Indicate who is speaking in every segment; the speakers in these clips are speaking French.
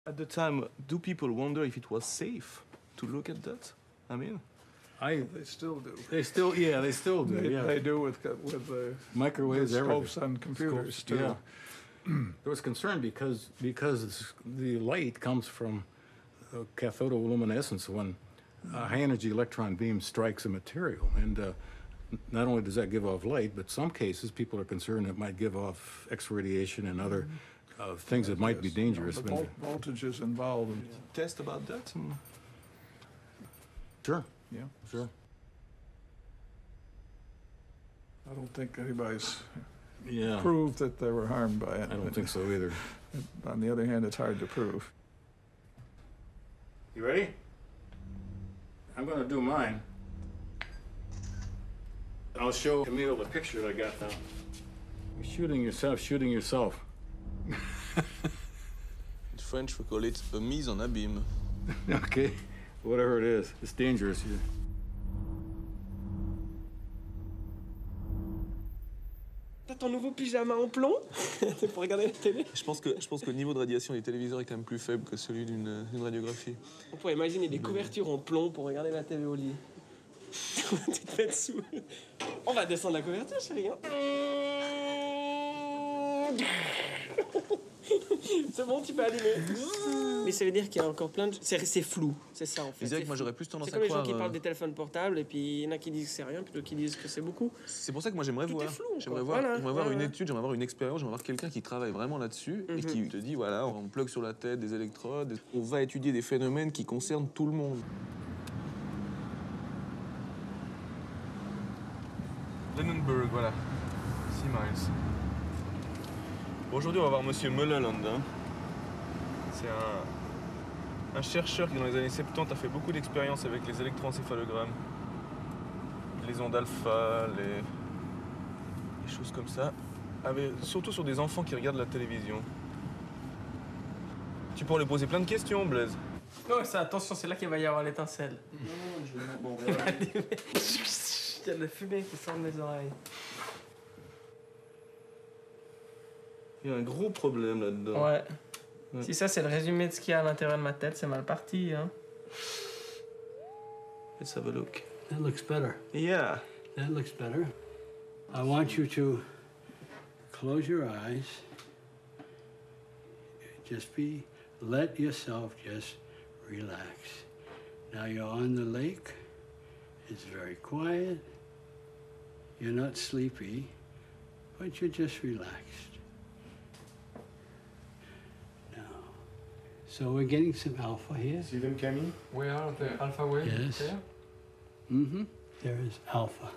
Speaker 1: At the time, do people wonder if it was safe to look at that? I mean,
Speaker 2: They still do.
Speaker 3: They still do.
Speaker 2: They do with
Speaker 3: microwaves,
Speaker 2: scopes
Speaker 3: everything.
Speaker 2: on computers
Speaker 3: Scopes,
Speaker 2: too.
Speaker 3: Yeah. There was concern because the light comes from cathodoluminescence when a high-energy electron beam strikes a material, and not only does that give off light, but some cases people are concerned it might give off X radiation and other things that might be dangerous.
Speaker 2: The voltages involved.
Speaker 1: test about that?
Speaker 3: Sure,
Speaker 2: Yeah.
Speaker 3: sure.
Speaker 2: I don't think anybody's
Speaker 3: Yeah,
Speaker 2: proved that they were harmed by it.
Speaker 3: I don't think so either.
Speaker 2: On the other hand, it's hard to prove.
Speaker 3: You ready? I'm going to do mine. I'll show Camille the picture I got now. You're shooting yourself.
Speaker 1: In French, we call it a mise en abîme.
Speaker 3: Okay, whatever it is, it's dangerous.
Speaker 4: T'as ton nouveau pyjama en plomb pour regarder la télé.
Speaker 1: Je pense que le niveau de radiation du téléviseur est quand même plus faible que celui d'une radiographie.
Speaker 4: On pourrait imaginer des couvertures en plomb pour regarder la télé au lit. Tu te mets dessous. On va descendre la couverture, chérie. Hein. C'est bon, tu peux allumer. Mais ça veut dire qu'il y a encore plein de... C'est flou, c'est ça en fait.
Speaker 1: Je dirais que moi j'aurais plus tendance à
Speaker 4: croire... C'est comme les gens qui
Speaker 1: croire...
Speaker 4: parlent des téléphones portables et puis il y en a qui disent que c'est rien, puis d'autres qui disent que c'est beaucoup.
Speaker 1: C'est pour ça que moi j'aimerais voir.
Speaker 4: Flou,
Speaker 1: j'aimerais voir une étude, j'aimerais voir une expérience, j'aimerais voir quelqu'un qui travaille vraiment là-dessus et qui te dit voilà, on plug sur la tête des électrodes, on va étudier des phénomènes qui concernent tout le monde. Lenenburg, voilà. 6 miles. Aujourd'hui, on va voir Monsieur Mulholland. Hein. C'est un chercheur qui, dans les années 70, a fait beaucoup d'expériences avec les électroencéphalogrammes, les ondes alpha, les choses comme ça, surtout sur des enfants qui regardent la télévision. Tu pourrais lui poser plein de questions, Blaise.
Speaker 4: Non, ça, attention, c'est là qu'il va y avoir l'étincelle.
Speaker 1: Bon, on verra.
Speaker 4: Il y a de la fumée qui sort de mes oreilles.
Speaker 1: Il y a un gros problème là-dedans.
Speaker 4: Ouais. Si ça, c'est le résumé de ce qu'il y a à l'intérieur de ma tête, c'est mal parti, hein.
Speaker 1: Let's have a look.
Speaker 5: That looks better.
Speaker 1: Yeah.
Speaker 5: That looks better. I want you to close your eyes. Let yourself just relax. Now you're on the lake. It's very quiet. You're not sleepy, but you're just relaxed. So we're getting some alpha here.
Speaker 6: See them, Camille?
Speaker 7: Where are the alpha waves?
Speaker 5: Yes.
Speaker 7: There?
Speaker 5: Mm-hmm. There is alpha.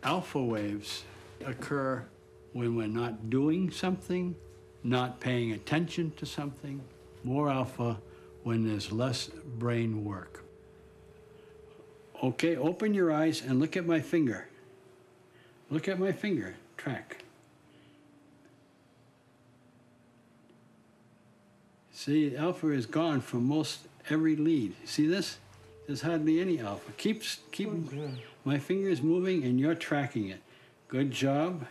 Speaker 5: Alpha waves occur when we're not doing something, not paying attention to something. More alpha when there's less brain work. Okay, open your eyes and look at my finger. Look at my finger. Track. See, alpha is gone from most every lead. See this? There's hardly any alpha. Keep my fingers moving and you're tracking it. Good job.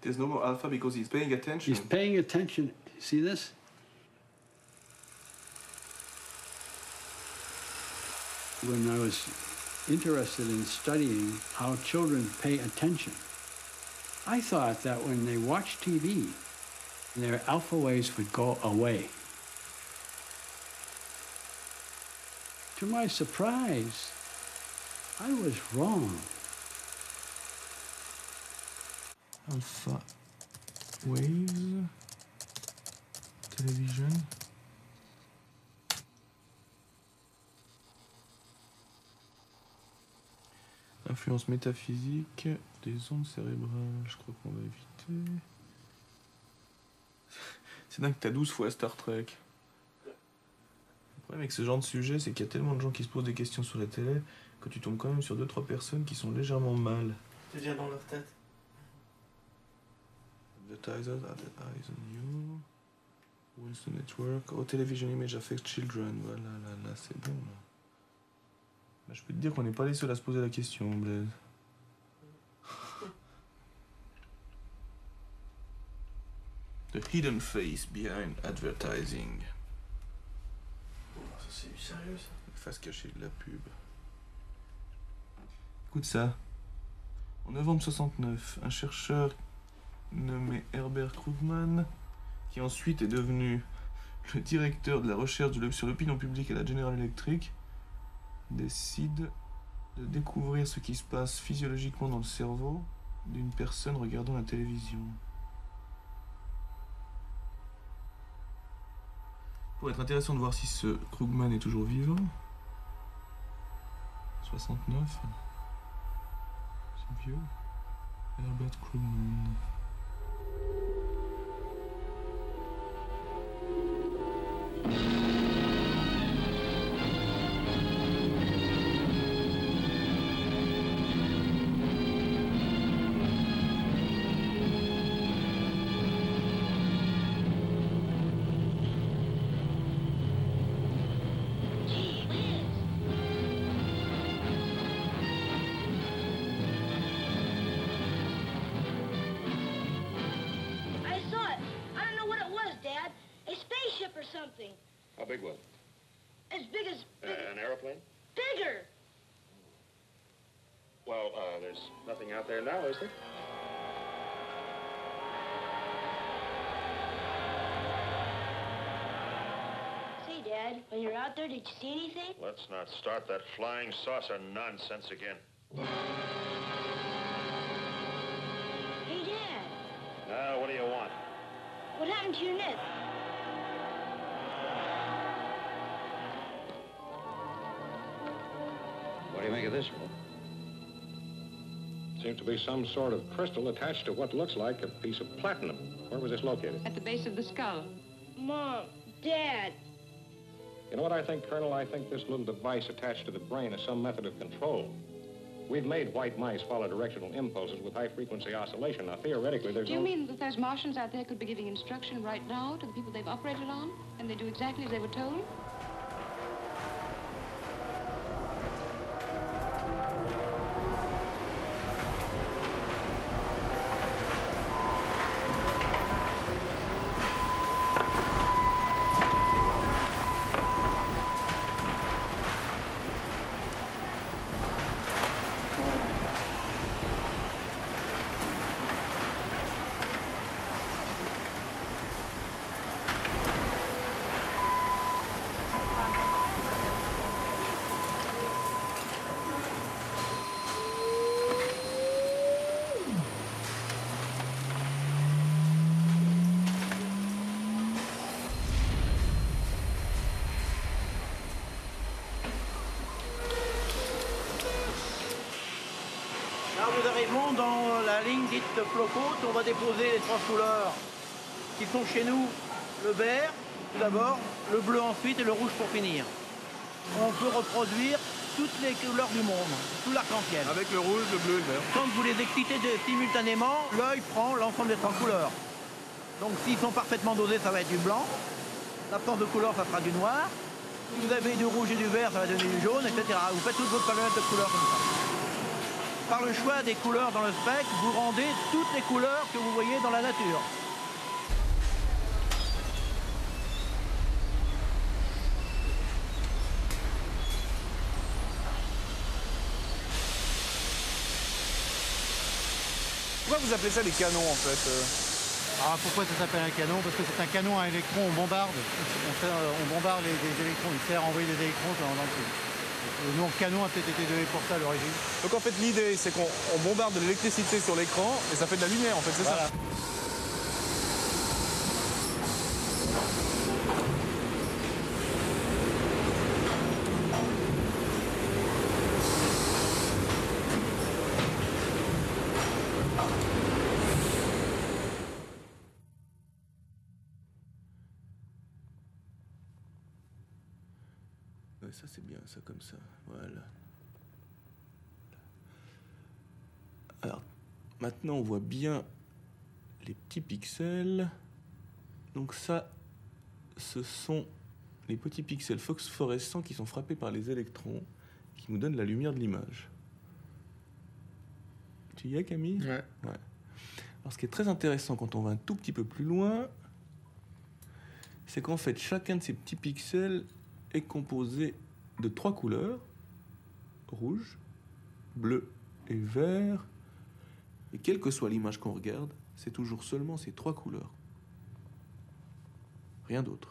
Speaker 1: There's no more alpha because he's paying attention.
Speaker 5: He's paying attention. See this? When I was interested in studying how children pay attention, I thought that when they watch TV, their alpha waves would go away. To my surprise, I was wrong.
Speaker 1: Alpha waves, television. Influence métaphysique des ondes cérébrales, je crois qu'on va éviter. C'est dingue que t'as 12 fois Star Trek. Le problème avec ce genre de sujet, c'est qu'il y a tellement de gens qui se posent des questions sur la télé que tu tombes quand même sur 2-3 personnes qui sont légèrement mal.
Speaker 4: Tu viens dans leur tête.
Speaker 1: Advertisers, eyes on you. What's the network? Oh, television image affects children. Voilà, là, c'est bon, là. Bah, je peux te dire qu'on n'est pas les seuls à se poser la question, Blaise. The hidden face behind advertising. C'est du sérieux ça? Face cachée de la pub. Écoute ça. En novembre 69, un chercheur nommé Herbert Krugman, qui ensuite est devenu le directeur de la recherche sur l'opinion publique à la General Electric, décide de découvrir ce qui se passe physiologiquement dans le cerveau d'une personne regardant la télévision. Pour être intéressant de voir si ce Krugman est toujours vivant. 69. C'est vieux. Herbert Krugman.
Speaker 6: I saw it. I don't know what it was, Dad. A spaceship or something.
Speaker 7: How big was it?
Speaker 6: As big as...
Speaker 7: An aeroplane?
Speaker 6: Bigger.
Speaker 7: Well, there's nothing out there now, is there?
Speaker 6: Say, Dad, when you were out there, did you see anything?
Speaker 7: Let's not start that flying saucer nonsense again.
Speaker 6: Hey, Dad,
Speaker 7: Now, what do you want?
Speaker 6: what happened to your net?
Speaker 7: What do you make of this, Will? Seems to be some sort of crystal attached to what looks like a piece of platinum. Where was this located?
Speaker 8: At the base of the skull.
Speaker 6: Mom, Dad,
Speaker 7: You know what I think, Colonel? I think this little device attached to the brain is some method of control. We've made white mice follow directional impulses with high-frequency oscillation. Now, theoretically, there's
Speaker 8: Do you
Speaker 7: no...
Speaker 8: mean that those Martians out there could be giving instruction right now to the people they've operated on? And they do exactly as they were told?
Speaker 9: Là, nous arrivons dans la ligne dite flow côte. On va déposer les trois couleurs qui sont chez nous. Le vert, tout d'abord, le bleu ensuite et le rouge pour finir. On peut reproduire toutes les couleurs du monde, tout l'arc-en-ciel.
Speaker 1: Avec le rouge, le bleu et le vert.
Speaker 9: Quand vous les excitez simultanément, l'œil prend l'ensemble des trois couleurs. Donc s'ils sont parfaitement dosés, ça va être du blanc. L'absence de couleur, ça sera du noir. Si vous avez du rouge et du vert, ça va donner du jaune, etc. Vous faites toute votre palette de couleurs comme ça. Par le choix des couleurs dans le spectre, vous rendez toutes les couleurs que vous voyez dans la nature.
Speaker 1: Pourquoi vous appelez ça des canons en fait
Speaker 10: Ah, pourquoi ça s'appelle un canon? Parce que c'est un canon à électrons, on bombarde. On bombarde les électrons, il sert à envoyer des électrons dans l'entrée. Le nom canon a peut-être été donné pour ça à l'origine.
Speaker 1: Donc en fait l'idée c'est qu'on bombarde de l'électricité sur l'écran et ça fait de la lumière en fait, c'est
Speaker 10: Voilà.
Speaker 1: ça? Ouais, ça c'est bien, ça comme ça, voilà. Alors, maintenant on voit bien les petits pixels. Donc ça, ce sont les petits pixels phosphorescents qui sont frappés par les électrons, qui nous donnent la lumière de l'image. Tu y es, Camille?
Speaker 4: Ouais.
Speaker 1: Ouais. Alors ce qui est très intéressant quand on va un tout petit peu plus loin, c'est qu'en fait chacun de ces petits pixels est composé de 3 couleurs, rouge, bleu et vert. Et quelle que soit l'image qu'on regarde, c'est toujours seulement ces 3 couleurs. Rien d'autre.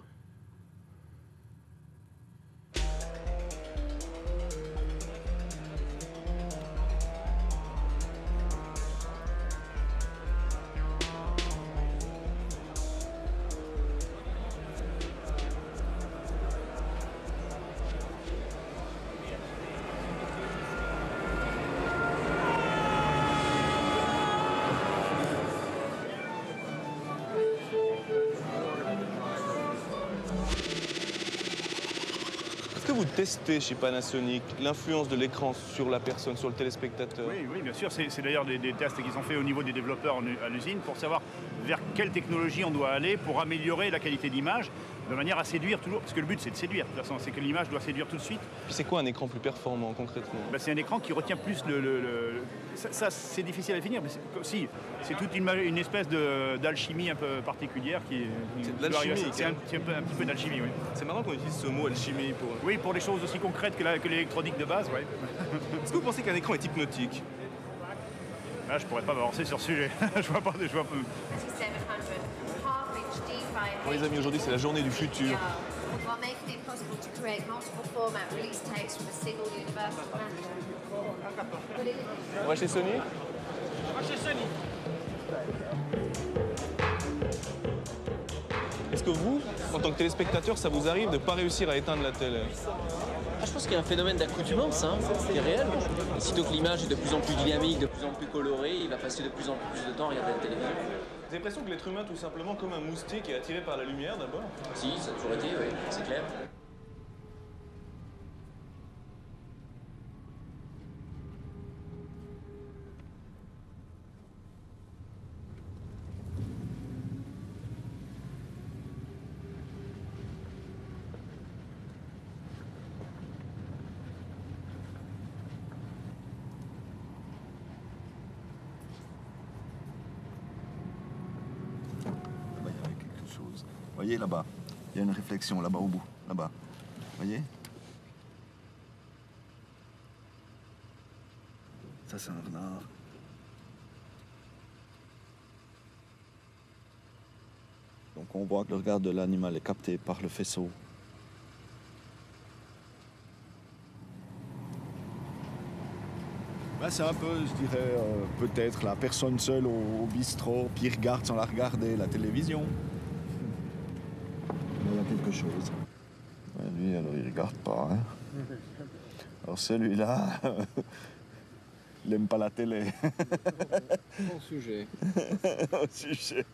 Speaker 1: Est-ce que vous testez chez Panasonic l'influence de l'écran sur la personne, sur le téléspectateur?
Speaker 11: Oui, bien sûr. C'est d'ailleurs des tests qui sont faits au niveau des développeurs à l'usine pour savoir vers quelle technologie on doit aller pour améliorer la qualité d'image de manière à séduire toujours. Parce que le but, c'est de séduire. De toute façon, c'est que l'image doit séduire tout de suite.
Speaker 1: Puis c'est quoi un écran plus performant concrètement?
Speaker 11: C'est un écran qui retient plus Ça, c'est difficile à définir, mais c'est toute une espèce d'alchimie un peu particulière qui
Speaker 1: c'est de l'alchimie.
Speaker 11: C'est un petit peu d'alchimie, oui.
Speaker 1: C'est marrant qu'on utilise ce mot alchimie pour...
Speaker 11: Oui, pour des choses aussi concrètes que l'électronique de base, oui.
Speaker 1: Est-ce que vous pensez qu'un écran est hypnotique?
Speaker 11: Là, je pourrais pas m'avancer sur ce sujet. je vois pas.
Speaker 1: Bon, les amis, aujourd'hui, c'est la journée du futur. On va chez Sony?
Speaker 4: On va chez Sony.
Speaker 1: Est-ce que vous, en tant que téléspectateur, ça vous arrive de ne pas réussir à éteindre la télé?
Speaker 4: Je pense qu'il y a un phénomène d'accoutumance qui est réel. Aussitôt que l'image est de plus en plus dynamique, de plus en plus colorée, il va passer de plus en plus de temps à regarder la télévision.
Speaker 1: Vous avez l'impression que l'être humain, tout simplement, comme un moustique, est attiré par la lumière d'abord?
Speaker 4: Si, ça a toujours été, oui, c'est clair.
Speaker 12: Voyez là-bas, il y a une réflexion là-bas au bout, là-bas. Voyez? Ça, c'est un renard. Donc on voit que le regard de l'animal est capté par le faisceau. C'est un peu, je dirais, peut-être la personne seule au bistrot qui regarde sans la regarder la télévision. Il y a quelque chose. Ouais, lui, alors, il regarde pas. Hein. Alors celui-là, il n'aime pas la télé.
Speaker 13: Au sujet.
Speaker 12: Au sujet.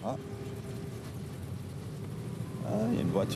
Speaker 12: Ah. Ah, il y a une voiture.